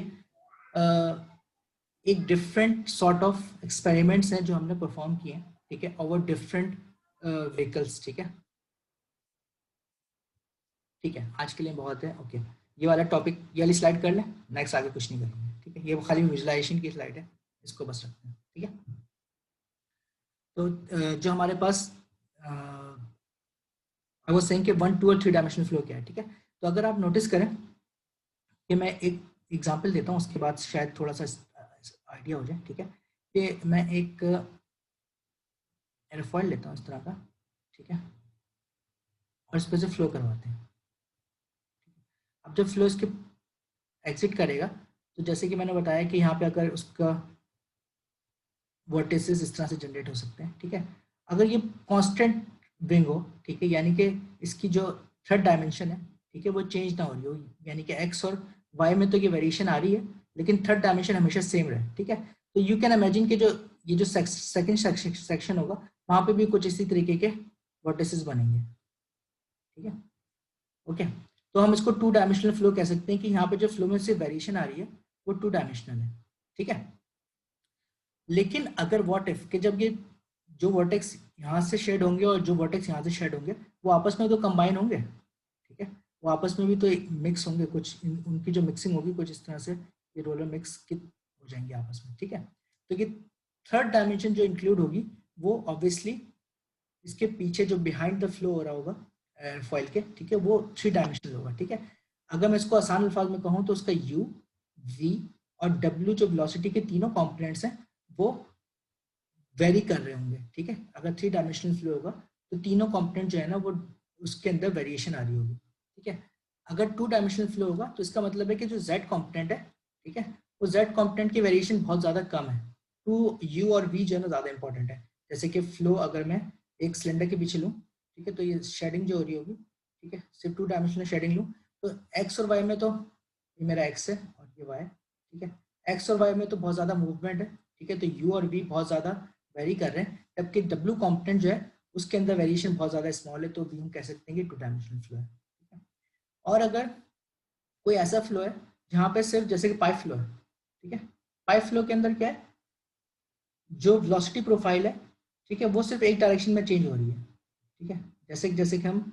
एक डिफरेंट सॉर्ट ऑफ एक्सपेरिमेंट्स हैं जो हमने परफॉर्म किए हैं, ठीक है, ओवर डिफरेंट व्हीकल्स, ठीक है। ठीक है, आज के लिए बहुत है, ओके। ये वाला टॉपिक, ये वाली स्लाइड कर लें, नेक्स्ट आगे कुछ नहीं करेंगे, ठीक है। ये खाली विजुअलाइजेशन की स्लाइड है, इसको बस रखते हैं, ठीक है। तो जो हमारे पास आई वाज सेइंग कि 1, 2 और 3 डायमेंशनल फ्लो क्या है, ठीक है। तो अगर आप नोटिस करें कि मैं एक एग्जांपल देता हूँ, उसके बाद शायद थोड़ा सा आइडिया हो जाए, ठीक है। कि मैं एक एयरफॉइल लेता हूँ इस तरह का, ठीक है, और इस पर से फ्लो करवाते हैं। अब जब फ्लो इसके एग्जिट करेगा तो जैसे कि मैंने बताया कि यहाँ पे अगर उसका वर्टिसेस इस तरह से जनरेट हो सकते हैं, ठीक है। अगर ये कांस्टेंट विंग हो, ठीक है, यानी कि इसकी जो थर्ड डायमेंशन है, ठीक है, वो चेंज ना हो रही हो, यानी कि एक्स और वाई में तो ये वेरिएशन आ रही है लेकिन थर्ड डायमेंशन हमेशा सेम रहे, ठीक है। तो यू कैन इमेजिन कि जो ये जो सेकंड सेक्शन होगा वहाँ पे भी कुछ इसी तरीके के वर्टिसेस बनेंगे, ठीक है, ओके। तो हम इसको 2 डायमेंशनल फ्लो कह सकते हैं कि यहाँ पे जो फ्लो में से वेरिएशन आ रही है वो 2 डायमेंशनल है, ठीक है। लेकिन अगर व्हाट इफ कि जब ये जो वर्टेक्स यहाँ से शेड होंगे और जो वर्टेक्स यहाँ से शेड होंगे वो आपस में तो कंबाइन होंगे, ठीक है, वो आपस में भी तो मिक्स होंगे, कुछ उनकी जो मिक्सिंग होगी कुछ इस तरह से ये रोलर मिक्स हो जाएंगे आपस में, ठीक है। तो ये थर्ड डायमेंशन जो इंक्लूड होगी वो ऑब्वियसली इसके पीछे जो बिहाइंड द फ्लो हो रहा होगा फॉइल के, ठीक है, वो 3 डायमेंशनल होगा, ठीक है। अगर मैं इसको आसान अल्फाज में कहूँ तो उसका u, v और w जो वेलोसिटी के तीनों कंपोनेंट्स हैं वो वेरी कर रहे होंगे, ठीक है। अगर 3 डायमेंशनल फ्लो होगा तो तीनों कंपोनेंट जो है ना वो उसके अंदर वेरिएशन आ रही होगी, ठीक है। अगर 2 डायमेंशनल फ्लो होगा तो इसका मतलब है कि जो z कंपोनेंट है, ठीक है, वो z कंपोनेंट की वेरिएशन बहुत ज़्यादा कम है। तो u और v जो है ना ज़्यादा इंपॉर्टेंट है। जैसे कि फ्लो अगर मैं एक सिलेंडर के पीछे लूँ, ठीक है, तो ये शेडिंग जो हो रही होगी, ठीक है, सिर्फ 2 डायमेंशनल शेडिंग लूँ तो x और y में तो ये मेरा x है और ये y, ठीक है, x और y में तो बहुत ज़्यादा मूवमेंट है, ठीक है, तो u और v बहुत ज़्यादा वेरी कर रहे हैं, जबकि w कंपोनेंट जो है उसके अंदर वेरिएशन बहुत ज़्यादा स्मॉल है, तो भी हम कह सकते हैं कि 2 डायमेंशनल फ्लो है, ठीक है। और अगर कोई ऐसा फ्लो है जहाँ पे सिर्फ जैसे कि पाइप फ्लो है, ठीक है, पाइप फ्लो के अंदर क्या है, जो वेलोसिटी प्रोफाइल है, ठीक है, वो सिर्फ एक डायरेक्शन में चेंज हो रही है, ठीक है। जैसे कि हम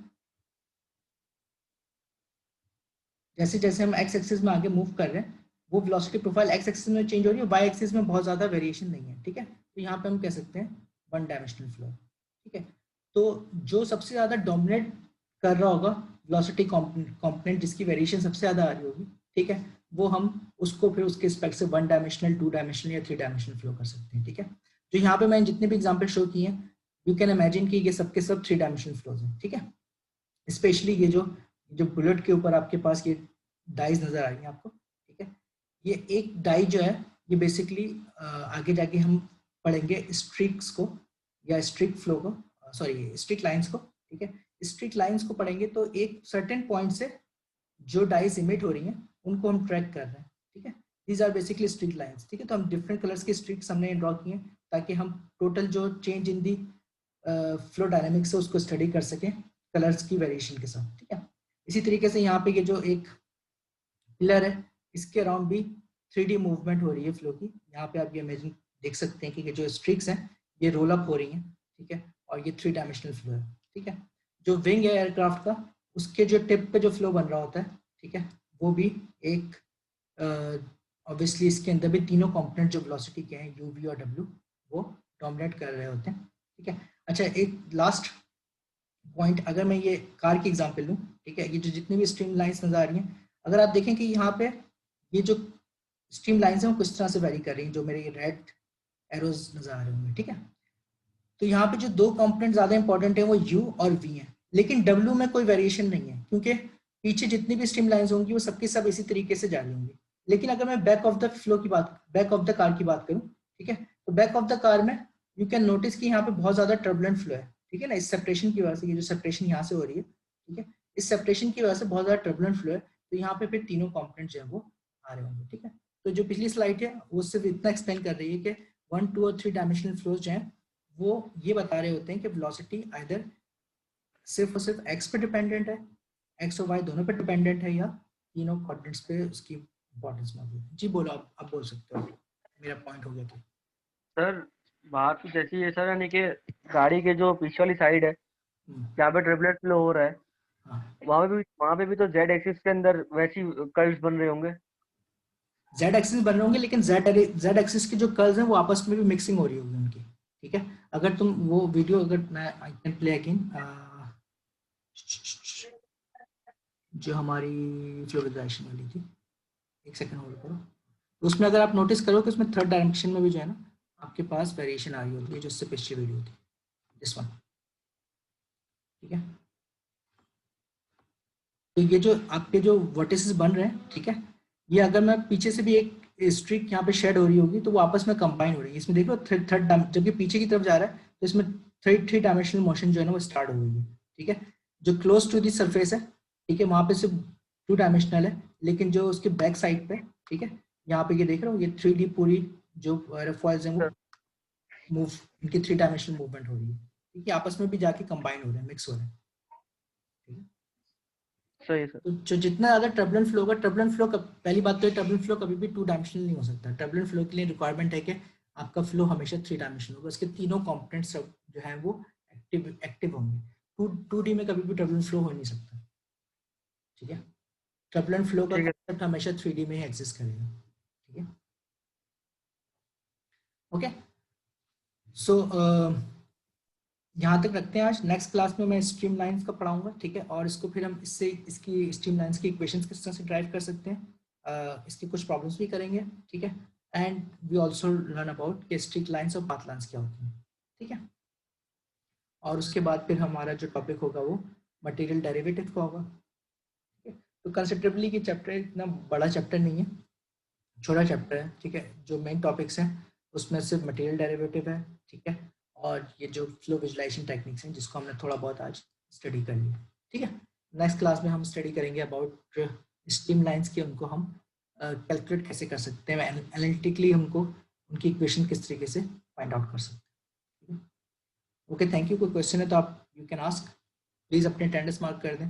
जैसे हम एक्स एक्सिस में आगे मूव कर रहे हैं वो वेलोसिटी प्रोफाइल एक्स एक्सिस में चेंज हो रही है, वाई एक्सिस में बहुत ज़्यादा वेरिएशन नहीं है, ठीक है। तो यहाँ पे हम कह सकते हैं 1 डायमेंशनल फ्लो, ठीक है। तो जो सबसे ज़्यादा डोमिनेट कर रहा होगा वेलोसिटी कंपोनेंट जिसकी वेरिएशन सबसे ज़्यादा आ रही होगी, ठीक है, वो हम उसको फिर उसके रिस्पेक्ट से 1 डायमेंशनल, 2 डायमेंशनल या 3 डायमेंशनल फ्लो कर सकते हैं, ठीक है। तो यहाँ पे मैंने जितने भी एग्जाम्पल शो किए हैं यू कैन इमेजिन कि ये सबके सब 3 डायमेंशनल फ्लोज हैं, ठीक है। स्पेशली ये जो बुलेट के ऊपर आपके पास ये डाइज नजर आ रही है आपको, ठीक है, ये एक डाई जो है ये बेसिकली आगे जाके हम पढ़ेंगे स्ट्रिक्स को या स्ट्रिक फ्लो को, सॉरी स्ट्रिक लाइंस को, ठीक है। स्ट्रिक लाइंस को पढ़ेंगे तो एक सर्टेन पॉइंट से जो डाइज इमिट हो रही हैं उनको हम ट्रैक कर रहे हैं, ठीक है। These are basically streak lines, ठीक है। तो हम डिफरेंट कलर्स के स्ट्रिक्स हमने ड्रॉ किए ताकि हम टोटल जो change in the flow dynamics है उसको स्टडी कर सकें कलर्स की वेरिएशन के साथ, ठीक है। इसी तरीके से यहाँ पे ये जो एक पिलर है इसके अराउंड भी 3D मूवमेंट हो रही है फ्लो की। यहाँ पे आप ये इमेजिन देख सकते हैं कि जो स्ट्रिक्स हैं ये रोल अप हो रही हैं, ठीक है, और ये 3 डायमेंशनल फ्लो है, ठीक है। जो विंग है एयरक्राफ्ट का उसके जो टिप पे जो फ्लो बन रहा होता है, ठीक है, वो भी एक ऑब्वियसली इसके अंदर भी तीनों कंपोनेंट जो वेलोसिटी के हैं u, v और w वो डोमिनेट कर रहे होते हैं, ठीक है। अच्छा, एक लास्ट पॉइंट, अगर मैं ये कार की एग्जांपल लूँ, ठीक है, ये जो जितनी भी स्ट्रीम लाइंस नजर आ रही हैं, अगर आप देखें कि यहाँ पे ये जो स्ट्रीम लाइंस हैं वो किस तरह से वेरी कर रही हैं, जो मेरे रेड एरोज नजर आ रहे होंगे, ठीक है। तो यहाँ पे जो 2 कंपोनेंट ज्यादा इंपॉर्टेंट है वो u और v है, लेकिन w में कोई वेरिएशन नहीं है क्योंकि पीछे जितनी भी स्ट्रीम लाइंस होंगी वो सबकी सब इसी तरीके से जा रही होंगी, लेकिन अगर मैं बैक ऑफ द कार की बात करूं, ठीक है, तो बैक ऑफ द कार में यू कैन नोटिस कि यहाँ पे बहुत ज्यादा टर्बुलेंट फ्लो है, ठीक है ना, इस सेपरेशन की वजह से, ये जो सेपरेशन यहाँ से हो रही है, ठीक है, इस सेपरेशन की वजह से बहुत ज्यादा टर्बुलेंट फ्लो है, तो यहाँ पे फिर तीनों कॉम्पोनेंट जो है वो आ रहे होंगे, ठीक है। तो जो पिछली स्लाइड है वो सिर्फ इतना एक्सप्लेन कर रही है कि 1, 2 और 3 डायमेंशनल फ्लोज जो हैं वो ये बता रहे होते हैं कि वेलोसिटी आइदर सिर्फ और सिर्फ एक्स पे डिपेंडेंट है, एक्स और वाई दोनों पे डिपेंडेंट है, या तीनों कोऑर्डिनेट्स पे उसकी इंपॉर्टेंस मौजूद है। जी बोलो, आप बोल सकते हो, मेरा पॉइंट हो गया तो। सर बात तो जैसी है सर, यानी कि गाड़ी के जो पीछे वाली साइड है जहाँ पे ट्रिपलेट फ्लो हो रहा है, हाँ, वहाँ पे भी तो जेड एक्सिस के अंदर वैसी कर्व्स बन रहे होंगे। जेड एक्सिस बन रहे होंगे, लेकिन जेड एक्सिस के जो कर्व्स हैं वो आपस में भी मिक्सिंग हो रही होगी उनकी, ठीक है। अगर तुम वो वीडियो, अगर मैं आई कैन प्ले अगेन, जो हमारी फ्लो विजुअलाइजेशन वाली थी, एक सेकंड होल्ड करो, तो उसमें अगर आप नोटिस करो कि उसमें थर्ड डायरेक्शन में भी जो है ना आपके पास वेरिएशन आ रही होती है, जो उससे पिछली वीडियो थी, दिस वन, ठीक है। तो ये जो आपके जो वर्टिसेस बन रहे हैं, ठीक है, ये अगर मैं पीछे से भी एक स्ट्रिक यहाँ पे शेड हो रही होगी तो वो आपस में कंबाइन हो रही है, इसमें देख लो थर्ड, जब ये पीछे की तरफ जा रहा है तो इसमें थ्री डायमेंशनल मोशन जो है ना वो स्टार्ट हो गई है, ठीक है। जो क्लोज टू दी सरफेस है, ठीक है, वहां पे सिर्फ 2 डायमेंशनल है, लेकिन जो उसके बैक साइड पे, ठीक है, यहाँ पे ये देख रहे हो, ये 3D पूरी जो एयरोफॉइल्स हैं वो मूव, इनकी 3 डायमेंशनल मूवमेंट हो रही है, ठीक है, आपस में भी जाके कंबाइन हो रहे हैं, मिक्स हो रहे हैं, ठीक है। सही सर। तो जो जितना ज्यादा टर्बुलेंट फ्लो होगा, टर्बुलेंट फ्लो पहली बात तो टर्बुलेंट फ्लो कभी भी 2 डायमेंशनल नहीं हो सकता। टर्बुलेंट फ्लो के लिए रिक्वायरमेंट है कि आपका फ्लो हमेशा 3 डायमेंशनल होगा, उसके तीनों कंपोनेंट्स जो है वो एक्टिव होंगे। 2D में कभी भी टर्बुलेंट फ्लो हो नहीं सकता, ठीक है। टर्बुलेंट फ्लो का कॉन्सेप्ट हमेशा 3D में ही एग्जिस्ट करेगा, ठीक है। ओके, सो यहाँ तक रखते हैं आज। नेक्स्ट क्लास में मैं स्ट्रीम लाइन्स का पढ़ाऊंगा, ठीक है, और इसको फिर हम इसकी स्ट्रीम लाइन्स की इक्वेशंस किस तरह से ड्राइव कर सकते हैं, इसकी कुछ प्रॉब्लम्स भी करेंगे, ठीक है। And we also learn about कि स्ट्रिक्ट लाइन्स और पाथ लाइन्स क्या होती हैं, ठीक है। और उसके बाद फिर हमारा जो टॉपिक होगा वो मटेरियल डेरिवेटिव का होगा, ठीक है। तो कंसिडरेबली कि चैप्टर इतना बड़ा चैप्टर नहीं है, छोटा चैप्टर है, ठीक है। जो मेन टॉपिक्स हैं उसमें सिर्फ मटेरियल डेरिवेटिव है, ठीक है, और ये जो फ्लो विजुअलाइजेशन टेक्निक्स हैं जिसको हमने थोड़ा बहुत आज स्टडी कर लिया, ठीक है। नेक्स्ट क्लास में हम स्टडी करेंगे अबाउट स्ट्रीम लाइन्स की, उनको हम कैलकुलेट कैसे कर सकते हैं, एनालिटिकली हमको उनकी इक्वेशन किस तरीके से फाइंड आउट कर सकते हैं। Okay, thank you. कोई क्वेश्चन है तो आप यू कैन आस्क, प्लीज़ अपने अटेंडेंस मार्क कर दें।